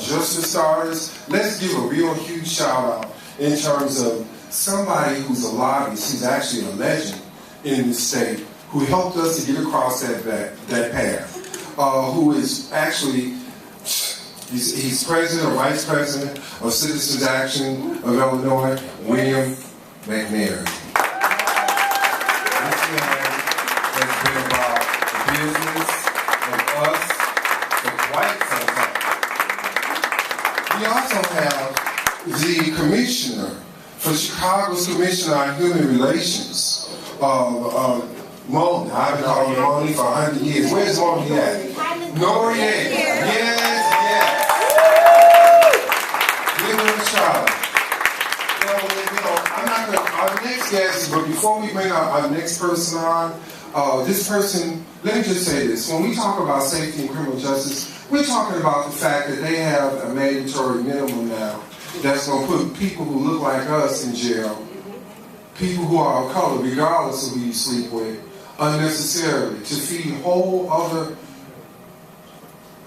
just for starters, let's give a real huge shout out in terms of somebody who's a lobbyist, who's actually a legend in the state, who helped us to get across that path, who is actually, he's president or vice president of Citizens Action of Illinois, William McNair. This man has been about the business of us for quite some time. We also have the commissioner for Chicago's Commissioner on Human Relations, Moni. I've been calling Moni for 100 years. Where's Moni at? Nori. Yes. Give her a shout. I'm not going to, our next guest, but before we bring our next person on, this person, let me just say this. When we talk about safety and criminal justice, we're talking about the fact that they have a mandatory minimum now that's going to put people who look like us in jail, people who are of color, regardless of who you sleep with, unnecessarily, to feed whole other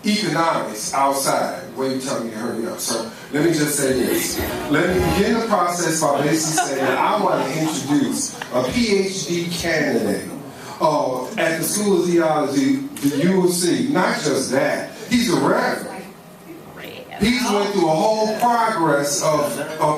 economics outside. Wait, you tell me to hurry up. So let me just say this. Let me begin the process by basically saying I want to introduce a PhD candidate at the School of Theology, the UC. Not just that, he's a reverend. He's went through a whole progress of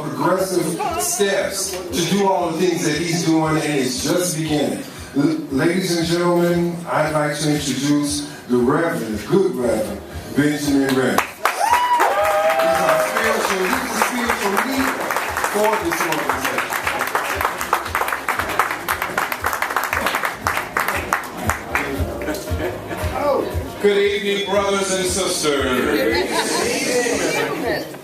progressive steps to do all the things that he's doing, and it's just beginning. Ladies and gentlemen, I'd like to introduce the Reverend, the good Reverend, Benjamin Reynolds. He's a spiritual leader for this organization. Good evening, brothers and sisters.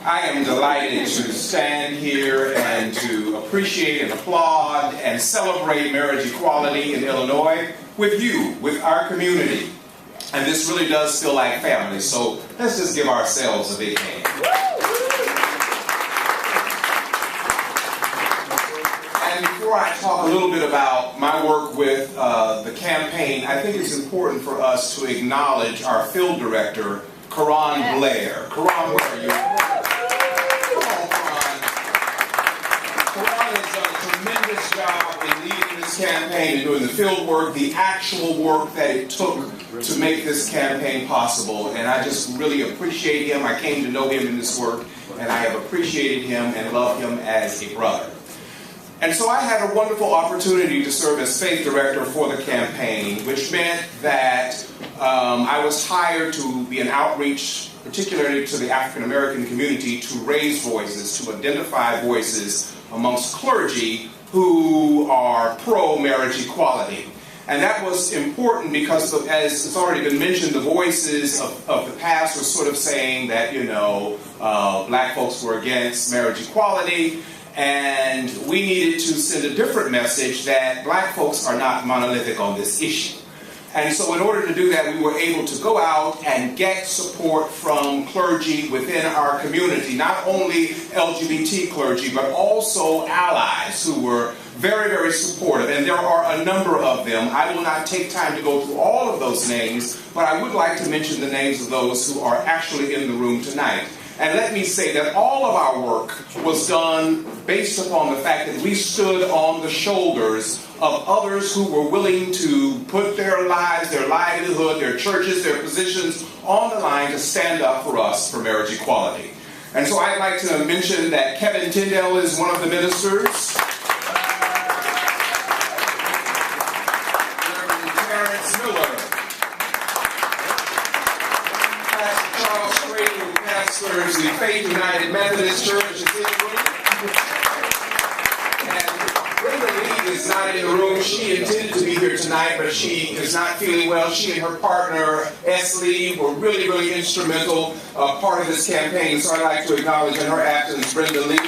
I am delighted to stand here and to appreciate and applaud and celebrate marriage equality in Illinois with you, with our community. And this really does feel like family, so let's just give ourselves a big hand. And before I talk a little bit about my work with the campaign, I think it's important for us to acknowledge our field director, Keron Blair. Keron, where are you? Come on, Keron. Keron has done a tremendous job in leading this campaign and doing the field work, the actual work that it took to make this campaign possible. And I just really appreciate him. I came to know him in this work, and I have appreciated him and loved him as a brother. And so I had a wonderful opportunity to serve as faith director for the campaign, which meant that I was hired to be an outreach, particularly to the African American community, to raise voices, to identify voices amongst clergy who are pro-marriage equality. And that was important because, as it's already been mentioned, the voices of the past were sort of saying that, black folks were against marriage equality, and we needed to send a different message that black folks are not monolithic on this issue. And so in order to do that, we were able to go out and get support from clergy within our community, not only LGBT clergy, but also allies who were very, very supportive. And there are a number of them. I will not take time to go through all of those names, but I would like to mention the names of those who are actually in the room tonight. And let me say that all of our work was done based upon the fact that we stood on the shoulders of others who were willing to put their lives, their livelihood, their churches, their positions on the line to stand up for us for marriage equality. And so I'd like to mention that Kevin Tyndale is one of the ministers. The Faith United Methodist Church is in the room. And Brenda Lee is not in the room. She intended to be here tonight, but she is not feeling well. She and her partner, S. Lee, were really, really instrumental part of this campaign. So I'd like to acknowledge in her absence Brenda Lee. I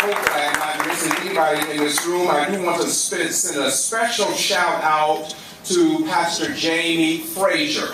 hope that I am not missing anybody in this room. I do want to send a special shout out to Pastor Jamie Frazier.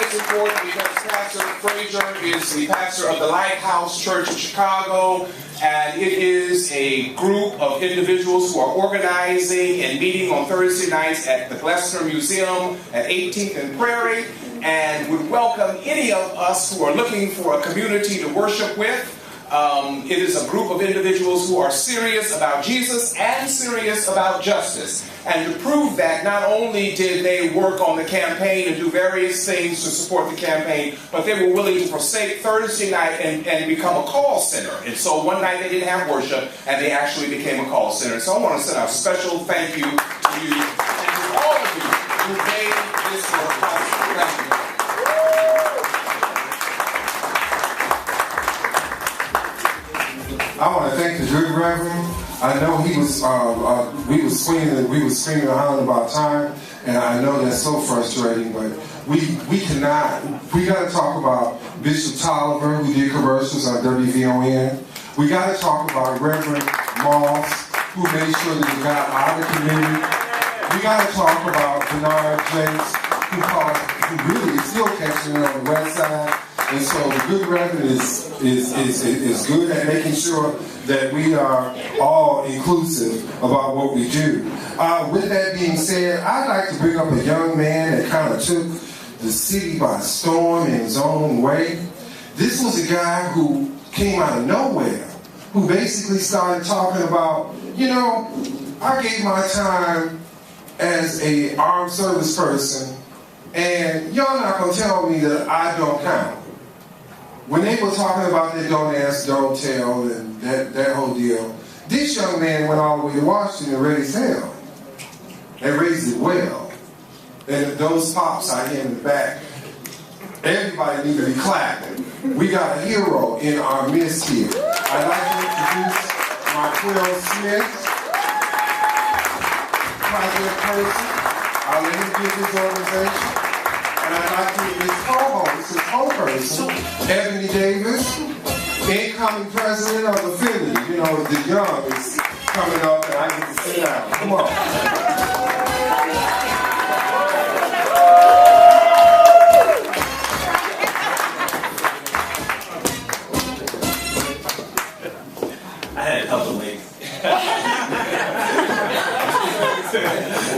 It's important because Pastor Frazier is the pastor of the Lighthouse Church of Chicago, and it is a group of individuals who are organizing and meeting on Thursday nights at the Glessner Museum at 18th and Prairie, and would welcome any of us who are looking for a community to worship with. It is a group of individuals who are serious about Jesus and serious about justice. And to prove that, not only did they work on the campaign and do various things to support the campaign, but they were willing to forsake Thursday night and become a call center. And so one night they didn't have worship, and they actually became a call center. So I want to send out a special thank you to you and to all of you who made this work possible. Thank you. I want to thank the good Reverend. I know he was, we were screaming and hollering about time, and I know that's so frustrating, but we got to talk about Bishop Tolliver, who did commercials on WVON. We got to talk about Reverend Moss, who made sure that we got out of the community. We got to talk about Bernard Jakes, who really is still catching it on the west side. And so the good Reverend is good at making sure that we are all inclusive about what we do. With that being said, I'd like to bring up a young man that kind of took the city by storm in his own way. This was a guy who came out of nowhere, who basically started talking about, you know, I gave my time as a armed service person, and y'all not going to tell me that I don't count. When they were talking about the don't ask, don't tell, and that whole deal, this young man went all the way to Washington and raised hell. And raised it well. And those pops out here in the back, everybody need to be clapping. We got a hero in our midst here. I'd like to introduce Marquell Smith, project person. I'll let him give his organization. And I'd like to meet his co-host, his co-person, Ebonie Davis, incoming president of the Philly. You know, the young is coming up and I get to sit down. Come on. I had a couple of legs.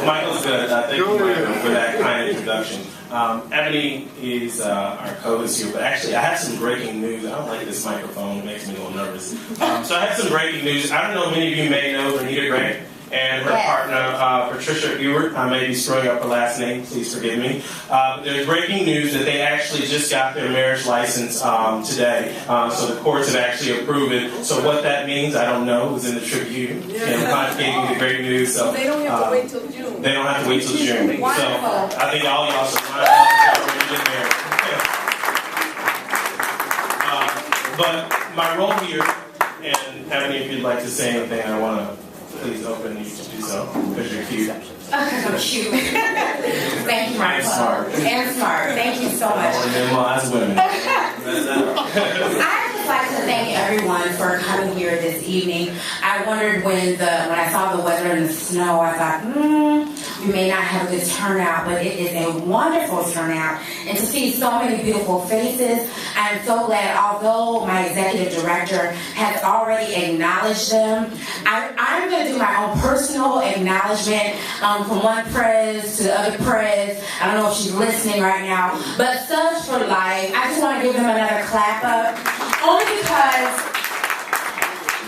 Michael's good. Thank you, Michael, for that kind introduction. Ebonie is our co-host here, but actually I have some breaking news. I don't like this microphone, it makes me a little nervous. So I have some breaking news. I don't know, many of you may know Renita Grant and her partner, Patricia Ewart. I may be screwing up her last name, please forgive me. There's breaking news that they actually just got their marriage license today. So the courts have actually approved it. So what that means, I don't know. It was in the Tribune. And I'm gave me the great news. So they don't have to wait till June. They don't have to wait till June. So I think all y'all should line up and already get married. But my role here, and Ebonie, if you'd like to say anything, I want to please open you to do so, because you're cute. I'm cute. Thank you, Marquell. And smart. And smart. Thank you so much. Well, as women. I would like to thank everyone for coming here this evening. I wondered when I saw the weather and the snow, I thought, we may not have a good turnout, but it is a wonderful turnout. And to see so many beautiful faces, I'm so glad, although my executive director has already acknowledged them, I'm going to do my own personal acknowledgement from one prez to the other prez. I don't know if she's listening right now, but Such for Life, I just want to give them another clap up, only because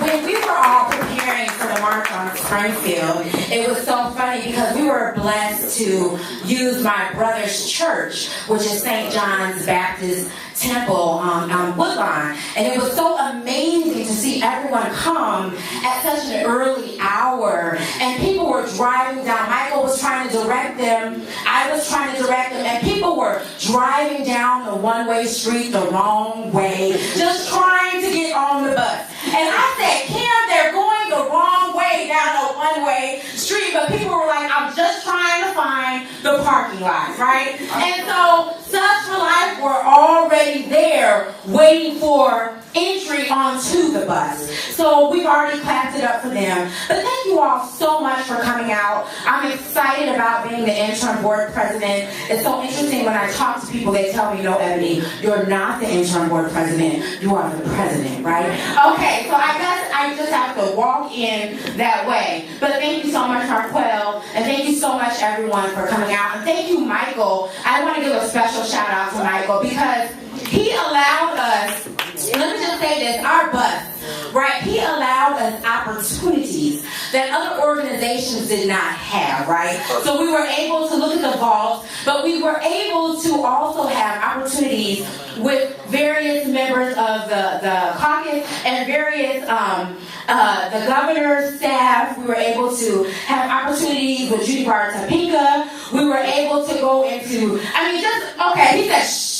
when we were all preparing for the march on Springfield, it was so funny because we were blessed to use my brother's church, which is St. John's Baptist Temple on Woodlawn. And it was so amazing to see everyone come at such an early hour. And people were driving down. Michael was trying to direct them. I was trying to direct them. And people were driving down the one-way street the wrong way, just trying to get on the bus. And I said, Keron, they're going the wrong way down a one-way street. But people were like, I'm just trying to find the parking lot, right? And so Such for Life were already there waiting for entry onto the bus. So we've already clapped it up for them. But thank you all so much for coming out. I'm excited about being the interim board president. It's so interesting when I talk to people, they tell me, no, Ebonie, you're not the interim board president, you are the president, right? Okay, so I guess I just have to walk in that way. But thank you so much, Marquell, and thank you so much, everyone, for coming out. And thank you, Michael. I want to give a special shout out to Michael because he allowed us, let me just say this, our bus, right? He allowed us opportunities that other organizations did not have, right? So we were able to look at the vaults, but we were able to also have opportunities with various members of the caucus and various the governor's staff. We were able to have opportunities with Judy Barr Topeka. We were able to go into, okay, he said, shh.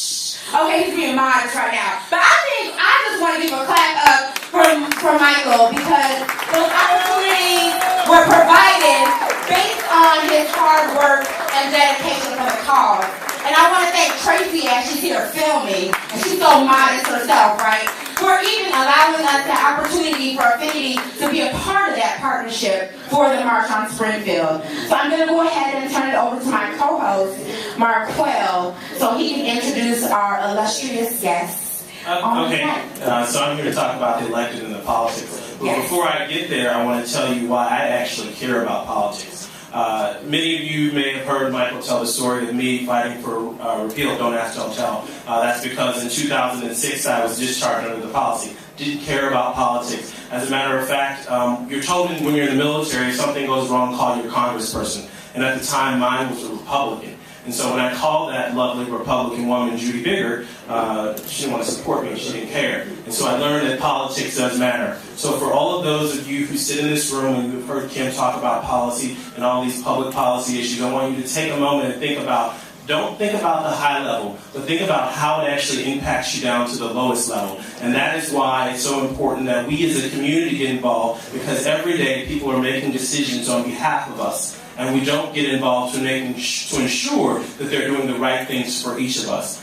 Okay, he's being modest right now. But I just want to give a clap up for Michael because those opportunities were provided based on his hard work and dedication for the cause. And I want to thank Tracy as she's here filming, and she's so modest herself, right? For even allowing us the opportunity for Affinity to be a part of that partnership for the March on Springfield. So I'm going to go ahead and turn it over to my co-host, Marquell, so he can introduce our illustrious guests. Okay, so I'm here to talk about the elected and the politics. But before I get there, I want to tell you why I actually care about politics. Many of you may have heard Michael tell the story of me fighting for repeal of Don't Ask, Don't Tell. That's because in 2006 I was discharged under the policy. Didn't care about politics. As a matter of fact, you're told when you're in the military, if something goes wrong, call your congressperson. And at the time, mine was a Republican. And so when I called that lovely Republican woman, Judy Bigger, she didn't want to support me. She didn't care. And so I learned that politics does matter. So for all of those of you who sit in this room and you've heard Kim talk about policy and all these public policy issues, I want you to take a moment and think about, don't think about the high level, but think about how it actually impacts you down to the lowest level. And that is why it's so important that we as a community get involved, because every day people are making decisions on behalf of us. And we don't get involved to ensure that they're doing the right things for each of us.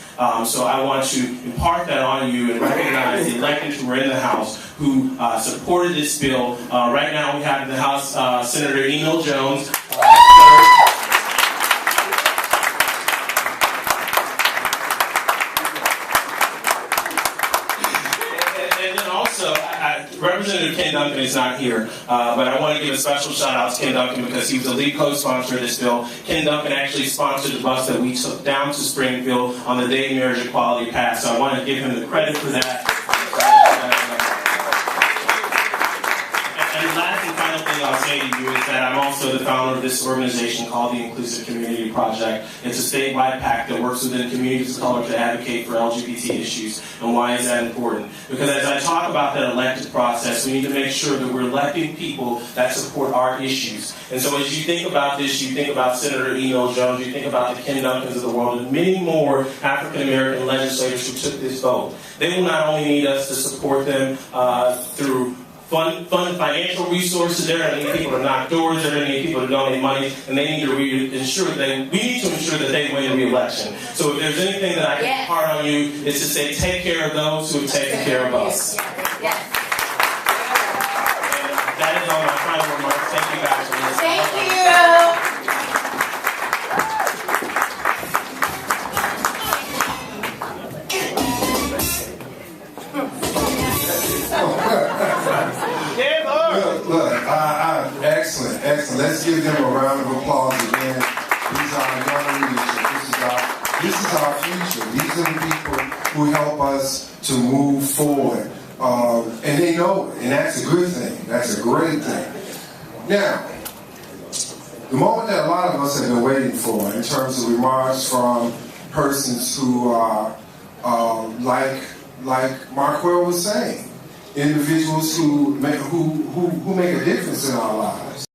So I want to impart that on you and recognize the electeds who are in the House who supported this bill. Right now we have in the House Senator Emil Jones. Representative Ken Dunkin is not here, but I want to give a special shout out to Ken Dunkin because he was the lead co-sponsor of this bill. Ken Dunkin actually sponsored the bus that we took down to Springfield on the day marriage equality passed, so I want to give him the credit for that. And the last and final thing I'll say to you is that I'm also the founder of this organization called the Inclusive Community Project. It's a statewide PAC that works within communities of color to advocate for LGBT issues. And why is that important? Because as I talk about that elected process, we need to make sure that we're electing people that support our issues. And so as you think about this, you think about Senator Emil Jones, you think about the Ken Dunkins of the world, and many more African American legislators who took this vote. They will not only need us to support them through fund financial resources. They're going to need people to knock doors. They're going to need people to donate money, and they need to ensure that we need to ensure that they win the re-election. So if there's anything that I can impart on you, it's to say take care of those who have taken care of us. Yes. And that is all my final remarks. Thank you guys for listening. Thank you. Excellent. Let's give them a round of applause again. These are our young leadership. This is our future. These are the people who help us to move forward. And they know it, and that's a good thing. That's a great thing. Now, the moment that a lot of us have been waiting for in terms of remarks from persons who are, like Marquell was saying, individuals who make a difference in our lives.